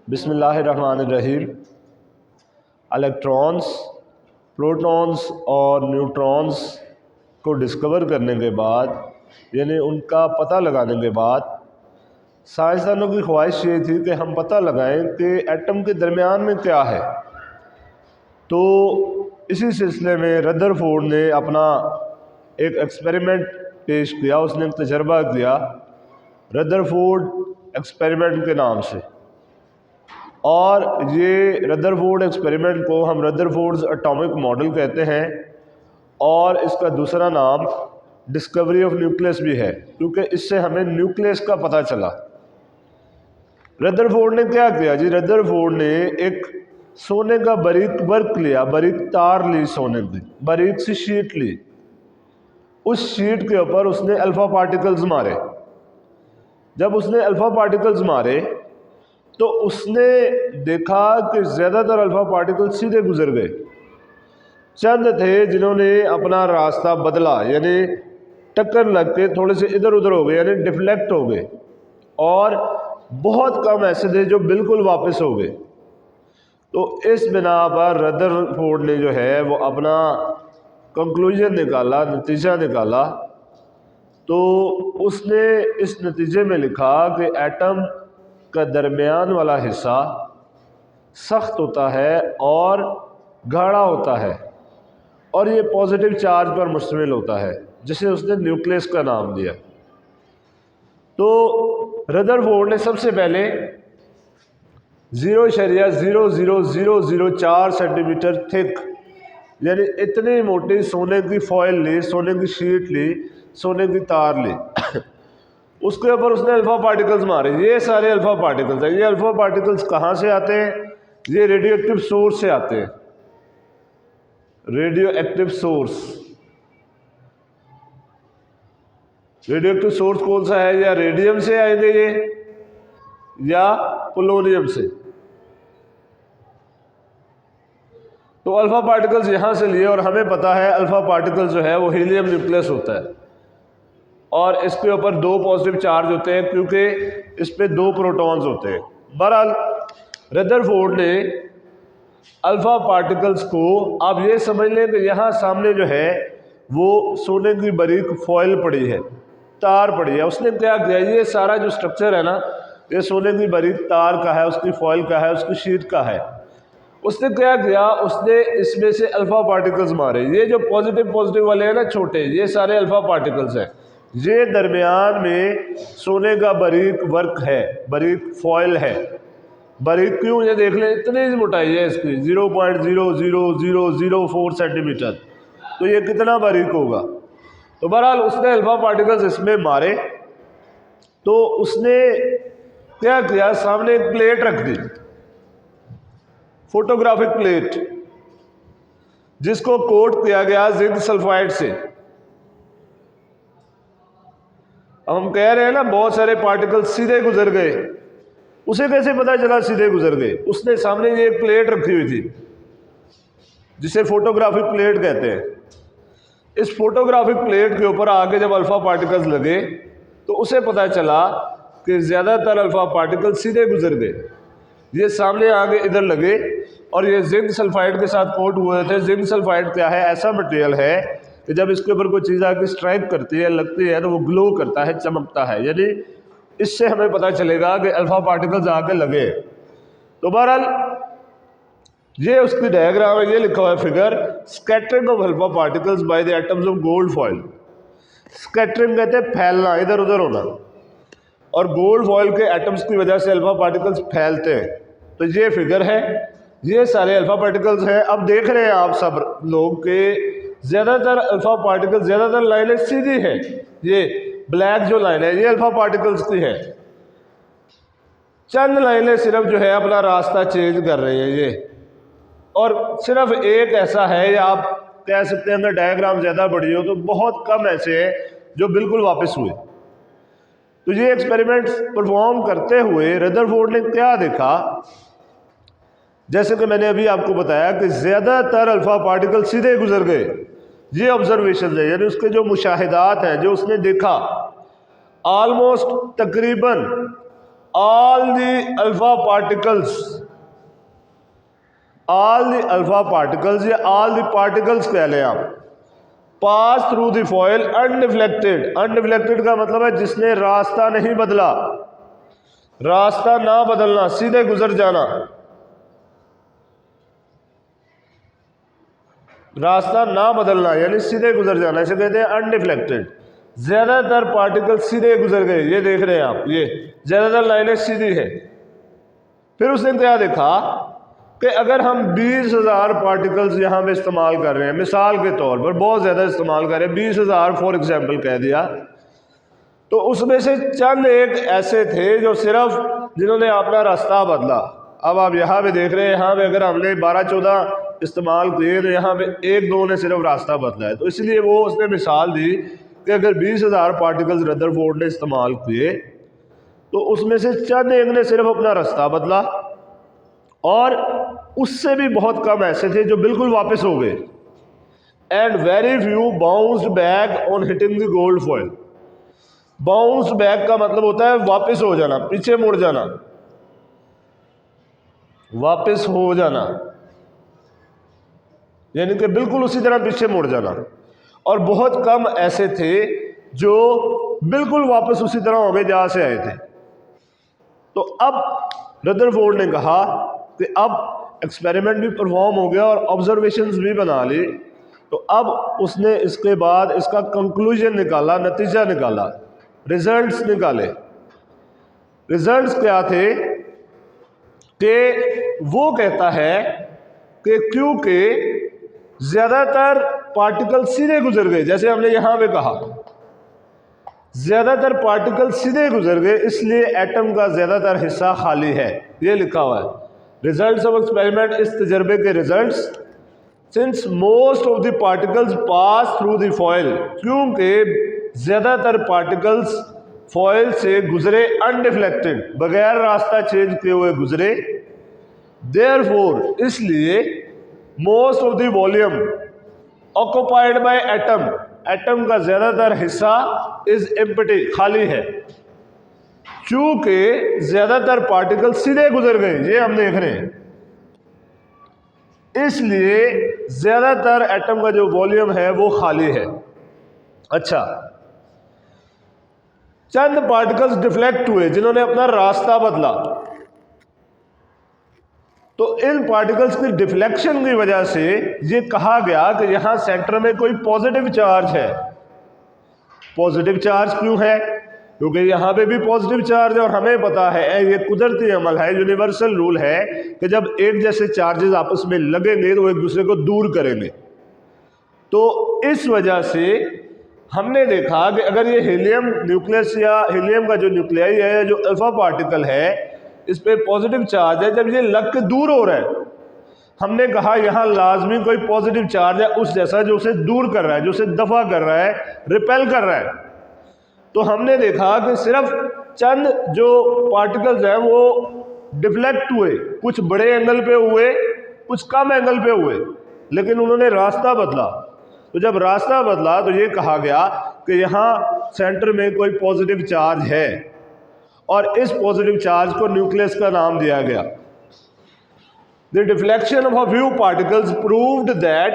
बिस्मिल्लाहिर्रहमानिर्रहीम। Electrons, protons और neutrons को डिस्कवर करने के बाद, यानी उनका पता लगाने के बाद, साइंसदानों की ख्वाहिश ये थी कि हम पता लगाएं कि एटम के दरमियान में क्या है। तो इसी सिलसिले में रदरफोर्ड ने अपना एक एक्सपेरिमेंट पेश किया, उसने एक तजर्बा किया रदरफोर्ड एक्सपेरिमेंट के नाम से। और ये रदरफोर्ड एक्सपेरिमेंट को हम रदरफोर्ड्स एटॉमिक मॉडल कहते हैं, और इसका दूसरा नाम डिस्कवरी ऑफ न्यूक्लियस भी है, क्योंकि इससे हमें न्यूक्लियस का पता चला। रदरफोर्ड ने क्या किया जी? रदरफोर्ड ने एक सोने का बारीक वर्क लिया, बारीक तार ली, सोने की बारीक सी शीट ली। उस शीट के ऊपर उसने अल्फा पार्टिकल्स मारे। जब उसने अल्फा पार्टिकल्स मारे तो उसने देखा कि ज़्यादातर अल्फा पार्टिकल सीधे गुजर गए। चंद थे जिन्होंने अपना रास्ता बदला, यानी टक्कर लग के थोड़े से इधर उधर हो गए, यानी डिफ्लेक्ट हो गए, और बहुत कम ऐसे थे जो बिल्कुल वापस हो गए। तो इस बिना पर रदरफोर्ड ने जो है वो अपना कंक्लूजन निकाला, नतीजा निकाला। तो उसने इस नतीजे में लिखा कि एटम का दरमियान वाला हिस्सा सख्त होता है और गाढ़ा होता है, और ये पॉजिटिव चार्ज पर मुश्तमिल होता है, जिसे उसने न्यूक्लियस का नाम दिया। तो रदरफोर्ड ने सबसे पहले 0.00004 सेंटीमीटर थिक, यानी इतनी मोटी सोने की फॉयल ली, सोने की शीट ली, सोने की तार ली। उसके ऊपर उसने अल्फा पार्टिकल्स मारे। ये सारे अल्फा पार्टिकल्स हैं। ये अल्फा पार्टिकल्स कहाँ से आते हैं? ये रेडियो एक्टिव सोर्स से आते हैं। Radio active source, radio active source कौन सा है? या रेडियम से आएंगे ये, या पोलोनियम से। तो अल्फा पार्टिकल्स यहां से लिए, और हमें पता है अल्फा पार्टिकल जो है वो हीलियम न्यूक्लियस होता है, और इसके ऊपर 2 पॉजिटिव चार्ज होते हैं, क्योंकि इस पे 2 प्रोटॉन्स होते हैं। बहरहाल रदरफोर्ड ने अल्फा पार्टिकल्स को, आप ये समझ लें कि यहाँ सामने जो है वो सोने की बारीक फॉयल पड़ी है, तार पड़ी है। उसने क्या किया? ये सारा जो स्ट्रक्चर है ना, ये सोने की बारीक तार का है, उसकी फॉयल का है, उसकी शीट का है। उसने क्या किया? उसने इसमें से अल्फा पार्टिकल्स मारे। ये जो पॉजिटिव पॉजिटिव वाले हैं ना छोटे, ये सारे अल्फा पार्टिकल्स हैं। ये दरमियान में सोने का बारीक वर्क है, बारीक फॉयल है। बारीक क्यों? ये देख लें, इतनी मोटाई है इसकी, 0.00004 सेंटीमीटर। तो ये कितना बारीक होगा? तो बहरहाल उसने अल्फा पार्टिकल्स इसमें मारे। तो उसने क्या किया? सामने एक प्लेट रख दी, फोटोग्राफिक प्लेट, जिसको कोट किया गया जिंक सल्फाइड से। अब हम कह रहे हैं ना बहुत सारे पार्टिकल सीधे गुजर गए, उसे कैसे पता चला सीधे गुजर गए? उसने सामने ये एक प्लेट रखी हुई थी, जिसे फोटोग्राफिक प्लेट कहते हैं। इस फोटोग्राफिक प्लेट के ऊपर आगे जब अल्फा पार्टिकल्स लगे तो उसे पता चला कि ज़्यादातर अल्फा पार्टिकल सीधे गुजर गए। ये सामने आगे इधर लगे, और ये जिंक सल्फाइड के साथ कोट हुए थे। जिंक सल्फाइड क्या है? ऐसा मटेरियल है कि जब इसके ऊपर कोई चीज़ आके स्ट्राइक करती है, लगती है, तो वो ग्लो करता है, चमकता है। यानी इससे हमें पता चलेगा कि अल्फा पार्टिकल्स आके लगे। तो बहरहाल ये उसकी डायग्राम है, ये लिखा हुआ है figure, scattering of alpha particles by the atoms of gold foil. Scattering कहते हैं फैलना, इधर उधर होना, और गोल्ड फॉइल के एटम्स की वजह से अल्फा पार्टिकल्स फैलते हैं। तो ये फिगर है, ये सारे अल्फा पार्टिकल्स हैं। अब देख रहे हैं आप सब लोग कि ज़्यादातर अल्फा पार्टिकल्स, ज़्यादातर लाइनें सीधी हैं। ये ब्लैक जो लाइन है ये अल्फा पार्टिकल्स की है। चंद लाइनें सिर्फ जो है अपना रास्ता चेंज कर रही हैं ये, और सिर्फ एक ऐसा है, या आप कह सकते हैं अगर डायग्राम ज़्यादा बड़ी हो तो बहुत कम ऐसे हैं जो बिल्कुल वापस हुए। तो ये एक्सपेरिमेंट परफॉर्म करते हुए रदरफोर्ड ने क्या देखा? जैसे कि मैंने अभी आपको बताया कि ज़्यादातर अल्फा पार्टिकल सीधे गुजर गए। ये ऑब्जर्वेशन है, यानी उसके जो मुशाहिदात हैं, जो उसने देखा, ऑलमोस्ट तकरीबन all the alpha particles या all the particles कह लें आप, pass through the foil undeflected. Undeflected का मतलब है जिसने रास्ता नहीं बदला, रास्ता ना बदलना, सीधे गुजर जाना, रास्ता ना बदलना यानी सीधे गुजर जाना, इसे कहते हैं अनडिफ्लेक्टेड। ज्यादातर पार्टिकल सीधे गुजर गए, ये देख रहे हैं आप, ये ज्यादातर लाइनें सीधी है। फिर उसने क्या देखा कि अगर हम 20,000 पार्टिकल्स यहाँ पे इस्तेमाल कर रहे हैं, मिसाल के तौर पर बहुत ज़्यादा इस्तेमाल कर रहे हैं, 20,000 फॉर एग्जाम्पल कह दिया, तो उसमें से चंद एक ऐसे थे जो सिर्फ जिन्होंने अपना रास्ता बदला। अब आप यहाँ पे देख रहे हैं, यहाँ पे अगर हमने 12-14 इस्तेमाल किए तो यहाँ पे 1-2 ने सिर्फ रास्ता बदला है। तो इसलिए वो उसने मिसाल दी कि अगर 20,000 पार्टिकल्स रदरफोर्ड ने इस्तेमाल किए तो उसमें से चंद एक ने सिर्फ अपना रास्ता बदला, और उससे भी बहुत कम ऐसे थे जो बिल्कुल वापस हो गए। And very few bounced back on hitting the gold foil. Bounce back का मतलब होता है वापस हो जाना, पीछे मुड़ जाना, वापस हो जाना, यानी कि बिल्कुल उसी तरह पीछे मुड़ जाना। और बहुत कम ऐसे थे जो बिल्कुल वापस उसी तरह हो गए जहां से आए थे। तो अब रदरफोर्ड ने कहा कि अब एक्सपेरिमेंट भी परफॉर्म हो गया और ऑब्जर्वेशंस भी बना ली, तो अब उसने इसके बाद इसका कंक्लूजन निकाला, नतीजा निकाला, रिजल्ट्स निकाले। रिजल्ट्स क्या थे कि वो कहता है कि क्योंकि ज़्यादातर पार्टिकल सीधे गुजर गए, जैसे हमने यहाँ पे कहा ज़्यादातर पार्टिकल सीधे गुजर गए, इसलिए एटम का ज़्यादातर हिस्सा खाली है, ये लिखा हुआ है। रिजल्ट्स ऑफ एक्सपेरिमेंट, इस तजर्बे के results, since most of the particles pass through the foil, क्योंकि ज़्यादातर पार्टिकल्स फॉयल से गुजरे अनडिफ्लेक्टेड, बगैर रास्ता चेंज किए हुए गुजरे। देयरफॉर, इसलिए most of the volume occupied by atom, atom का ज़्यादातर हिस्सा इज एम्प्टी, खाली है, क्योंकि ज़्यादातर पार्टिकल सीधे गुजर गए, ये हम देख रहे हैं, इसलिए ज़्यादातर एटम का जो वॉल्यूम है वो खाली है। अच्छा, चंद पार्टिकल्स डिफ्लेक्ट हुए जिन्होंने अपना रास्ता बदला, तो इन पार्टिकल्स की डिफ्लेक्शन की वजह से ये कहा गया कि यहां सेंटर में कोई पॉजिटिव चार्ज है। पॉजिटिव चार्ज क्यों है? क्योंकि यहाँ पे भी पॉजिटिव चार्ज है, और हमें पता है ये कुदरती अमल है, यूनिवर्सल रूल है कि जब एक जैसे चार्जेस आपस में लगेंगे तो एक दूसरे को दूर करेंगे। तो इस वजह से हमने देखा कि अगर ये हीलियम न्यूक्लियस या हीलियम का जो न्यूक्लियाई है, जो अल्फा पार्टिकल है, इस पे पॉजिटिव चार्ज है, जब ये लग के दूर हो रहा है, हमने कहा यहाँ लाजमी कोई पॉजिटिव चार्ज है उस जैसा जो उसे दूर कर रहा है, जो उसे दफा कर रहा है, रिपेल कर रहा है। तो हमने देखा कि सिर्फ चंद जो पार्टिकल्स हैं वो डिफ्लेक्ट हुए, कुछ बड़े एंगल पे हुए, कुछ कम एंगल पे हुए, लेकिन उन्होंने रास्ता बदला। तो जब रास्ता बदला तो ये कहा गया कि यहाँ सेंटर में कोई पॉजिटिव चार्ज है, और इस पॉजिटिव चार्ज को न्यूक्लियस का नाम दिया गया। The deflection of a few particles proved that,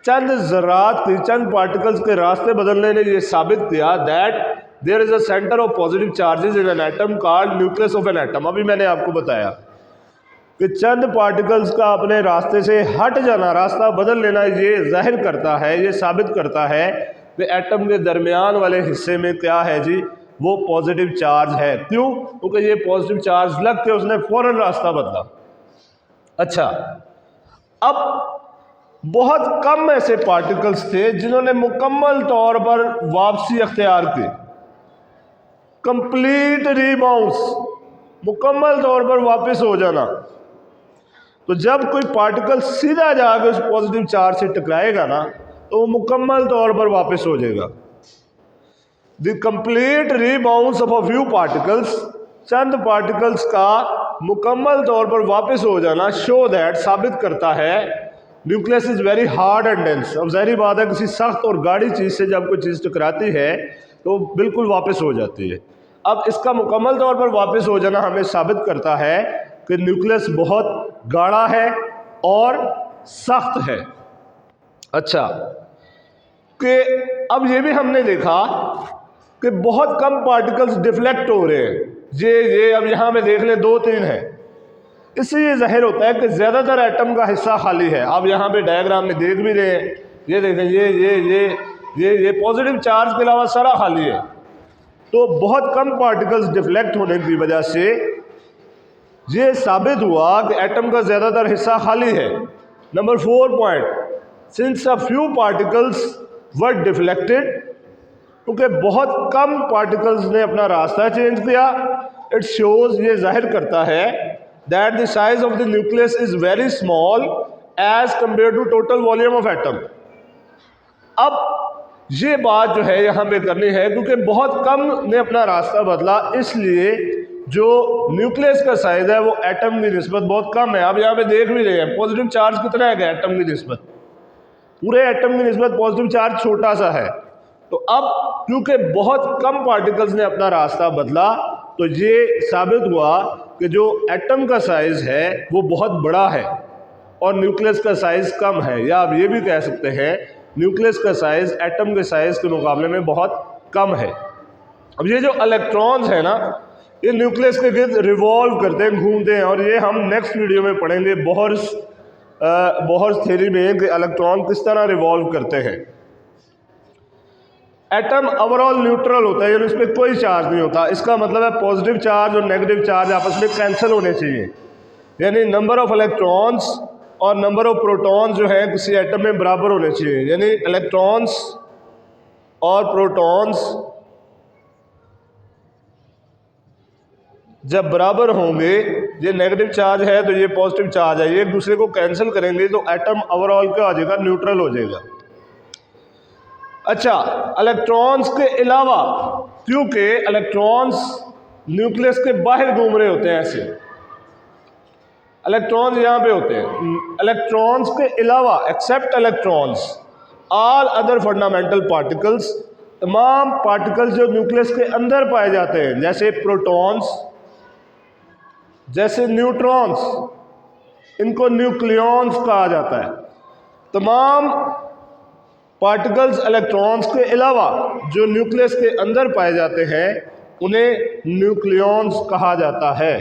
चंद ज़रात के, चंद पार्टिकल्स के रास्ते बदलने ने यह साबित किया that there is a centre of positive charges in an atom called nucleus of an atom. अभी मैंने आपको बताया कि चंद पार्टिकल्स का अपने रास्ते से हट जाना, रास्ता बदल लेना, ये जाहिर करता है, ये साबित करता है कि एटम के दरमियान वाले हिस्से में क्या है जी, वो पॉजिटिव चार्ज है। क्यों? क्योंकि ये पॉजिटिव चार्ज लग के उसने फौरन रास्ता बदला। अच्छा, अब बहुत कम ऐसे पार्टिकल्स थे जिन्होंने मुकम्मल तौर पर वापसी अख्तियार की, कंप्लीट रीबाउंस, मुकम्मल तौर पर वापस हो जाना। तो जब कोई पार्टिकल सीधा जाकर उस पॉजिटिव चार्ज से टकराएगा ना, तो वो मुकम्मल तौर पर वापस हो जाएगा। The complete rebounce of a few particles, चंद पार्टिकल्स का मुकम्मल तौर पर वापस हो जाना, शो दैट, साबित करता है, nucleus is very hard and dense. अब ज़ाहिर बात है किसी सख्त और गाढ़ी चीज़ से जब कोई चीज़ टकराती है तो बिल्कुल वापस हो जाती है। अब इसका मुकम्मल तौर पर वापस हो जाना हमें साबित करता है कि न्यूक्लियस बहुत गाढ़ा है और सख्त है। अच्छा, कि अब ये भी हमने देखा कि बहुत कम पार्टिकल्स डिफ्लेक्ट हो रहे हैं। ये अब यहाँ पे देख लें 2-3 है। इससे ये जाहिर होता है कि ज़्यादातर एटम का हिस्सा खाली है। आप यहाँ पे डायग्राम में देख भी रहे हैं, ये देखें, ये पॉजिटिव चार्ज के अलावा सारा खाली है। तो बहुत कम पार्टिकल्स डिफ्लेक्ट होने की वजह से ये साबित हुआ कि एटम का ज़्यादातर हिस्सा खाली है। Number 4 point, since a few particles were deflected, क्योंकि बहुत कम पार्टिकल्स ने अपना रास्ता चेंज किया, इट शोज, ये जाहिर करता है that the size of the nucleus is very small as compare to total volume of atom. अब ये बात जो है यहाँ पे करनी है, क्योंकि बहुत कम ने अपना रास्ता बदला, इसलिए जो न्यूक्लियस का साइज है वो एटम की निस्बत बहुत कम है। अब यहाँ पे देख भी रहे हैं पॉजिटिव चार्ज कितना है एटम की निस्बत, पूरे एटम की निस्बत पॉजिटिव चार्ज छोटा सा है। तो अब क्योंकि बहुत कम पार्टिकल्स ने अपना रास्ता बदला, तो ये साबित हुआ कि जो एटम का साइज है वो बहुत बड़ा है और न्यूक्लियस का साइज कम है। या आप ये भी कह सकते हैं न्यूक्लियस का साइज एटम के साइज के मुकाबले में बहुत कम है। अब ये जो इलेक्ट्रॉन्स है ना, ये न्यूक्लियस के गिर्द रिवॉल्व करते हैं, घूमते हैं, और ये हम नेक्स्ट वीडियो में पढ़ेंगे बोहर्स थ्योरी में कि इलेक्ट्रॉन किस तरह रिवॉल्व करते हैं। एटम ओवरऑल न्यूट्रल होता है, यानी उसमें कोई चार्ज नहीं होता। इसका मतलब है पॉजिटिव चार्ज और नेगेटिव चार्ज आपस में कैंसिल होने चाहिए, यानी नंबर ऑफ इलेक्ट्रॉन्स और नंबर ऑफ प्रोटॉन्स जो है किसी एटम में बराबर होने चाहिए। यानी इलेक्ट्रॉन्स और प्रोटॉन्स जब बराबर होंगे, ये नेगेटिव चार्ज है तो ये पॉजिटिव चार्ज है, ये एक दूसरे को कैंसिल करेंगे तो एटम ओवरऑल क्या हो जाएगा, न्यूट्रल हो जाएगा। अच्छा, इलेक्ट्रॉन्स के अलावा, क्योंकि इलेक्ट्रॉन्स न्यूक्लियस के बाहर घूम रहे होते हैं, ऐसे इलेक्ट्रॉन्स यहाँ पे होते हैं, इलेक्ट्रॉन्स के अलावा except electrons all other fundamental particles, तमाम पार्टिकल्स जो न्यूक्लियस के अंदर पाए जाते हैं, जैसे प्रोटॉन्स, जैसे न्यूट्रॉन्स, इनको न्यूक्लियॉन्स कहा जाता है। तमाम पार्टिकल्स इलेक्ट्रॉन्स के अलावा जो न्यूक्लियस के अंदर पाए जाते हैं उन्हें न्यूक्लियॉन्स कहा जाता है।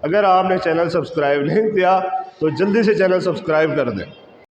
अगर आपने चैनल सब्सक्राइब नहीं किया तो जल्दी से चैनल सब्सक्राइब कर दें।